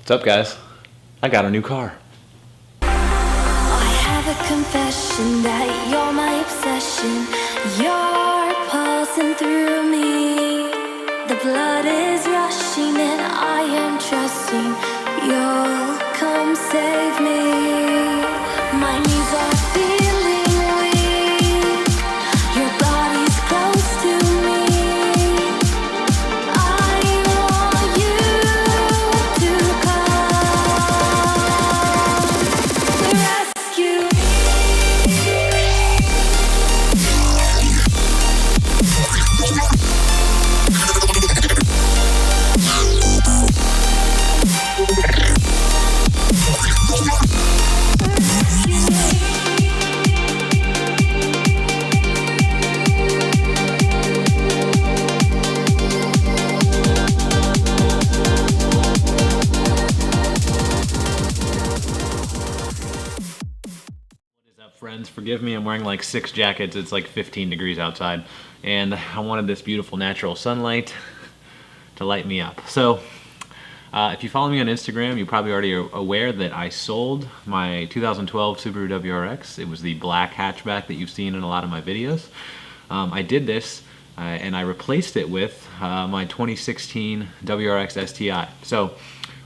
What's up, guys? I got a new car. I have a confession that you're my obsession. You're pulsing through me. The blood is rushing and I am trusting you'll come save me. My knees are feeling weak. Your body's close to me. I want you to come to rescue. Friends, forgive me, I'm wearing like 6 jackets. It's like 15 degrees outside, and I wanted this beautiful natural sunlight to light me up. So if you follow me on Instagram, you probably already are aware that I sold my 2012 Subaru WRX. It was the black hatchback that you've seen in a lot of my videos. I did this and I replaced it with my 2016 WRX STI. So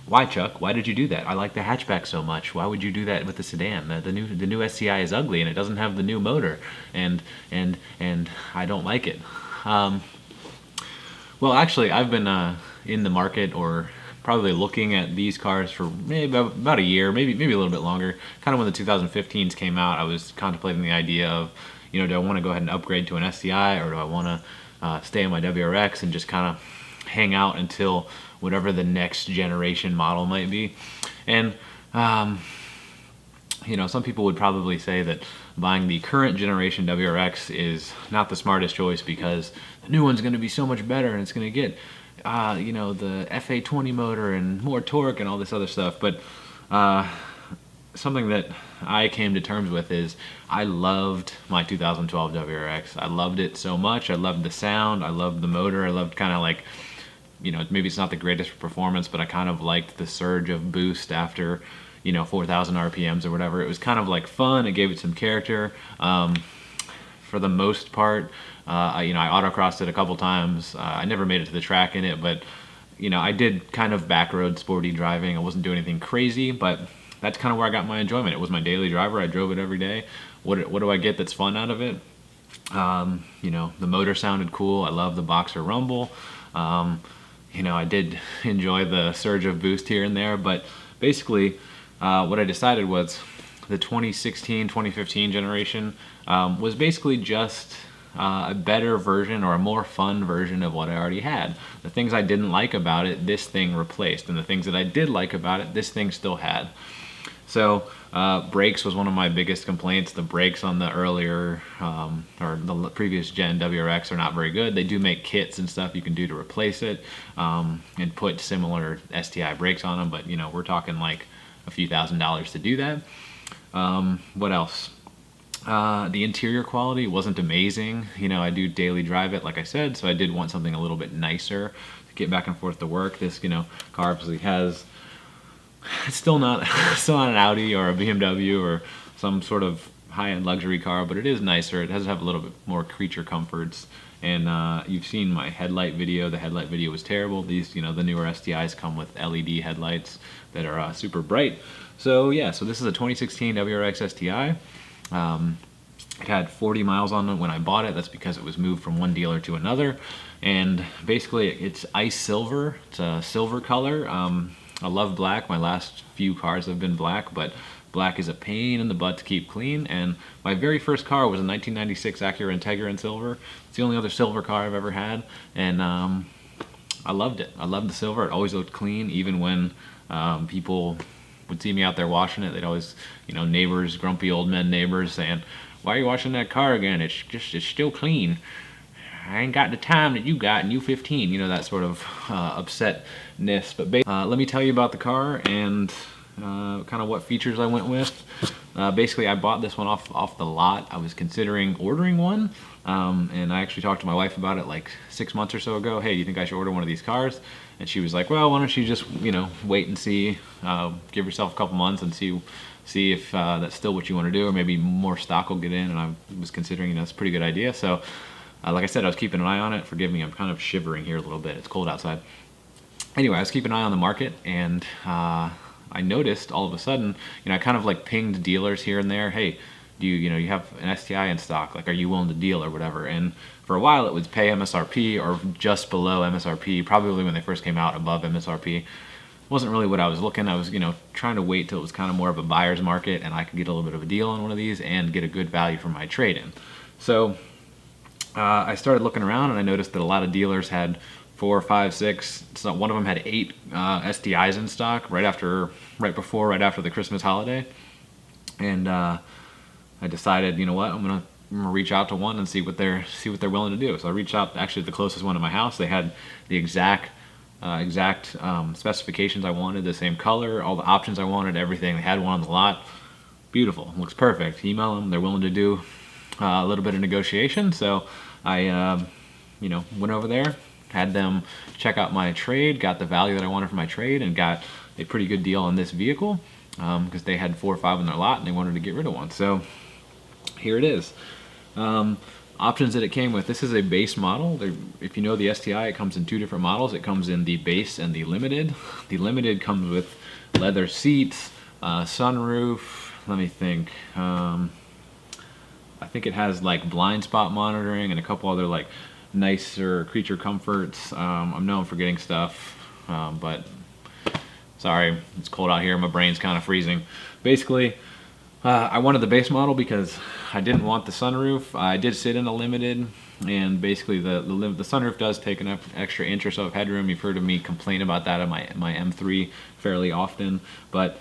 why, Chuck? Why did you do that? I like the hatchback so much. Why would you do that with the sedan? The new STI is ugly and it doesn't have the new motor, and I don't like it. Well, actually, I've been in the market, or probably looking at these cars for maybe about a year, maybe a little bit longer. Kind of when the 2015s came out, I was contemplating the idea of, you know, do I want to go ahead and upgrade to an STI, or do I want to stay in my WRX and just kind of hang out until whatever the next generation model might be. And you know, some people would probably say that buying the current generation WRX is not the smartest choice because the new one's going to be so much better and it's going to get you know, the FA20 motor and more torque and all this other stuff. But something that I came to terms with is I loved my 2012 WRX. I loved it so much. I loved the sound. I loved the motor. I loved kind of like, you know, maybe it's not the greatest performance, but I kind of liked the surge of boost after, you know, 4,000 RPMs or whatever. It was kind of like fun. It gave it some character. For the most part, you know, I autocrossed it a couple times. I never made it to the track in it, but, you know, I did kind of backroad sporty driving. I wasn't doing anything crazy, but that's kind of where I got my enjoyment. It was my daily driver. I drove it every day. What do I get that's fun out of it? You know, the motor sounded cool. I love the boxer rumble. You know, I did enjoy the surge of boost here and there, but basically what I decided was the 2016, 2015 generation was basically just a better version or a more fun version of what I already had. The things I didn't like about it, this thing replaced, and the things that I did like about it, this thing still had. So brakes was one of my biggest complaints. The brakes on the earlier or the previous gen WRX are not very good. They do make kits and stuff you can do to replace it and put similar STI brakes on them, but you know, we're talking like a few $1,000s to do that. What else? The interior quality wasn't amazing. You know, I do daily drive it, like I said, so I did want something a little bit nicer to get back and forth to work. This, you know, car obviously has, it's still not an Audi or a BMW or some sort of high-end luxury car, but it is nicer. It does have a little bit more creature comforts. And you've seen my headlight video. The headlight video was terrible. These, you know, the newer STIs come with LED headlights that are super bright. So yeah, so this is a 2016 WRX STI. It had 40 miles on it when I bought it. That's because it was moved from one dealer to another. And basically it's ice silver. It's a silver color. I love black. My last few cars have been black, but black is a pain in the butt to keep clean. And my very first car was a 1996 Acura Integra in silver. It's the only other silver car I've ever had, and I loved it. I loved the silver. It always looked clean, even when people would see me out there washing it. They'd always, you know, neighbors, grumpy old men neighbors saying, "Why are you washing that car again? It's still clean. I ain't got the time that you got in U15," you know, that sort of upsetness. But let me tell you about the car and kind of what features I went with. Basically, I bought this one off the lot. I was considering ordering one, and I actually talked to my wife about it like 6 months or so ago. Hey, do you think I should order one of these cars? And she was like, well, why don't you just, wait and see, give yourself a couple months and see if that's still what you want to do, or maybe more stock will get in. And I was considering, that's a pretty good idea. So like I said, I was keeping an eye on it. Forgive me, I'm kind of shivering here a little bit. It's cold outside. Anyway, I was keeping an eye on the market, and I noticed all of a sudden, I kind of like pinged dealers here and there. Hey, do you have an STI in stock? Like, are you willing to deal or whatever? And for a while, it would pay MSRP or just below MSRP. Probably when they first came out, above MSRP. Wasn't really what I was looking. I was, trying to wait till it was kind of more of a buyer's market, and I could get a little bit of a deal on one of these and get a good value for my trade-in. So I started looking around, and I noticed that a lot of dealers had 4, 5, 6. So one of them had 8 STIs in stock right after the Christmas holiday, and I decided, you know what, I'm gonna reach out to one and see what they're willing to do. So I reached out actually to the closest one to my house. They had the exact specifications I wanted, the same color, all the options I wanted, everything. They had one on the lot. Beautiful, looks perfect. Email them. They're willing to do a little bit of negotiation. So I, went over there, had them check out my trade, got the value that I wanted for my trade, and got a pretty good deal on this vehicle because they had 4 or 5 in their lot and they wanted to get rid of one. So here it is. Options that it came with. This is a base model. If you know the STI, it comes in 2 different models. It comes in the base and the limited. The limited comes with leather seats, sunroof. Let me think. I think it has like blind spot monitoring and a couple other like nicer creature comforts. I know I'm forgetting stuff, but sorry, it's cold out here. My brain's kind of freezing. Basically, I wanted the base model because I didn't want the sunroof. I did sit in a limited, and basically the sunroof does take an extra inch or so of headroom. You've heard of me complain about that on my M3 fairly often, but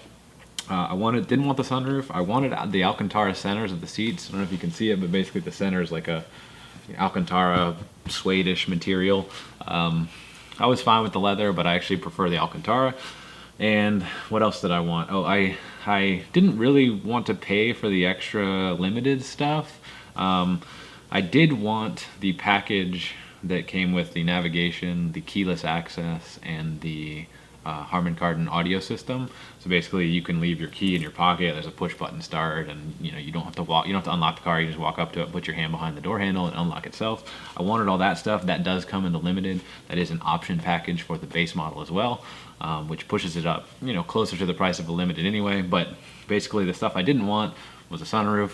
I didn't want the sunroof. I wanted the Alcantara centers of the seats. I don't know if you can see it, but basically the center is like a Alcantara suede-ish material. I was fine with the leather, but I actually prefer the Alcantara. And what else did I want? Oh, I didn't really want to pay for the extra limited stuff. I did want the package that came with the navigation, the keyless access, and the Harman Kardon audio system. So basically, you can leave your key in your pocket. There's a push button start, and you don't have to walk. You don't have to unlock the car. You just walk up to it, put your hand behind the door handle, and unlock itself. I wanted all that stuff. That does come in the limited. That is an option package for the base model as well, which pushes it up, closer to the price of the limited anyway. But basically, the stuff I didn't want was a sunroof.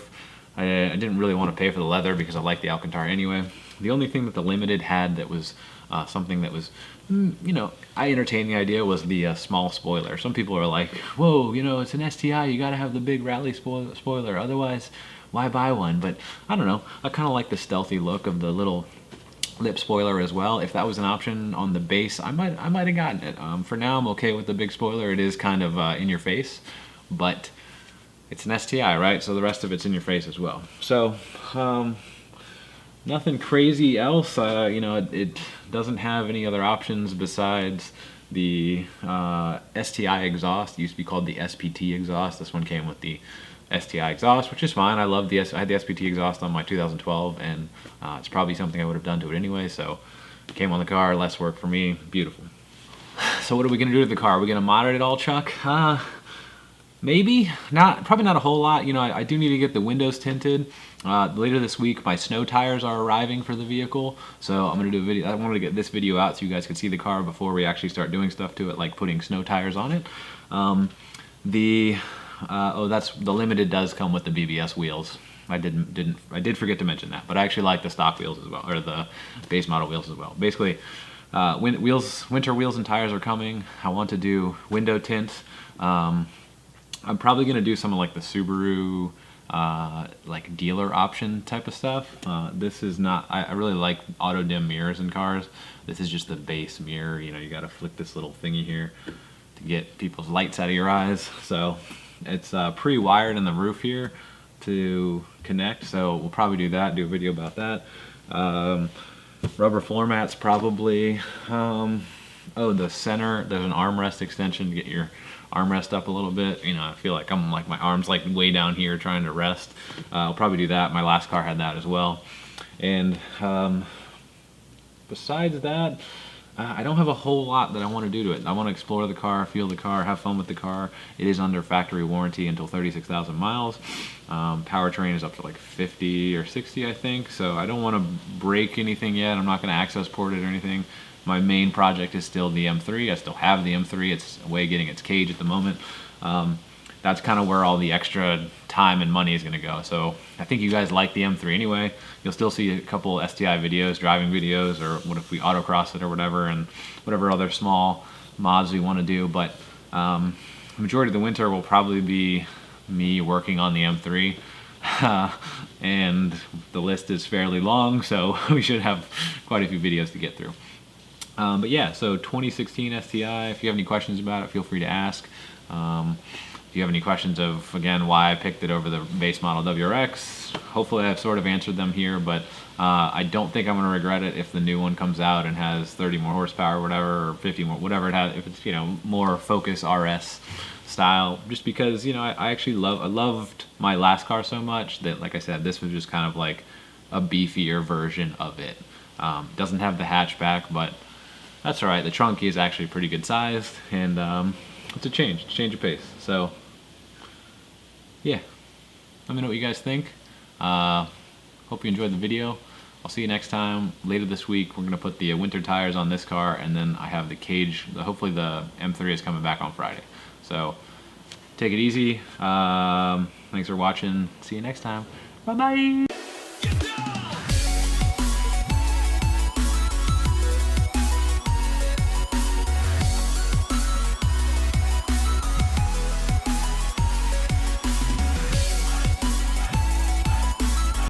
I didn't really want to pay for the leather because I like the Alcantara anyway. The only thing that the limited had that was something that was, I entertained the idea was the small spoiler. Some people are like, whoa, it's an STI, you gotta have the big rally spoiler, otherwise why buy one? But I don't know, I kind of like the stealthy look of the little lip spoiler as well. If that was an option on the base, I might have gotten it. For now, I'm okay with the big spoiler. It is kind of in your face, but it's an STI, right? So the rest of it's in your face as well. So nothing crazy else. It doesn't have any other options besides the STI exhaust. It used to be called the SPT exhaust. This one came with the STI exhaust, which is fine. I had the SPT exhaust on my 2012, and it's probably something I would have done to it anyway. So it came on the car, less work for me. Beautiful. So what are we gonna do to the car? Are we gonna mod it all, Chuck? Maybe not. Probably not a whole lot. I do need to get the windows tinted. Later this week, my snow tires are arriving for the vehicle, so I'm gonna do a video. I wanted to get this video out so you guys could see the car before we actually start doing stuff to it, like putting snow tires on it. That's the limited does come with the BBS wheels. I did forget to mention that, but I actually like the stock wheels as well, or the base model wheels as well. Basically, winter wheels and tires are coming. I want to do window tint. I'm probably gonna do some of like the Subaru like dealer option type of stuff. This is not, I really like auto dim mirrors in cars. This is just the base mirror. You gotta flick this little thingy here to get people's lights out of your eyes. So it's pre-wired in the roof here to connect. So we'll probably do that, do a video about that. Rubber floor mats probably. The center, there's an armrest extension to get your armrest up a little bit. I feel like my arms like way down here trying to rest. I'll probably do that. My last car had that as well. And besides that, I don't have a whole lot that I want to do to it. I want to explore the car, feel the car, have fun with the car. It is under factory warranty until 36,000 miles. Powertrain is up to like 50 or 60, I think. So I don't want to break anything yet. I'm not going to access port it or anything. My main project is still the M3. I still have the M3. It's away getting its cage at the moment. That's kind of where all the extra time and money is going to go. So I think you guys like the M3 anyway. You'll still see a couple STI videos, driving videos, or what if we autocross it or whatever, and whatever other small mods we want to do. But the majority of the winter will probably be me working on the M3. And the list is fairly long, so we should have quite a few videos to get through. But yeah, so 2016 STI, if you have any questions about it, feel free to ask. If you have any questions of, again, why I picked it over the base model WRX, hopefully I've sort of answered them here, but I don't think I'm going to regret it if the new one comes out and has 30 more horsepower or whatever, or 50 more, whatever it has, if it's, you know, more Focus RS style, just because, you know, I actually loved my last car so much that, like I said, this was just kind of like a beefier version of it. Doesn't have the hatchback, but that's all right. The trunk is actually pretty good sized, and it's a change of pace. So yeah, let me know what you guys think. Hope you enjoyed the video. I'll see you next time. Later this week, we're gonna put the winter tires on this car, and then I have the cage. Hopefully the M3 is coming back on Friday. So take it easy. Thanks for watching. See you next time. Bye bye.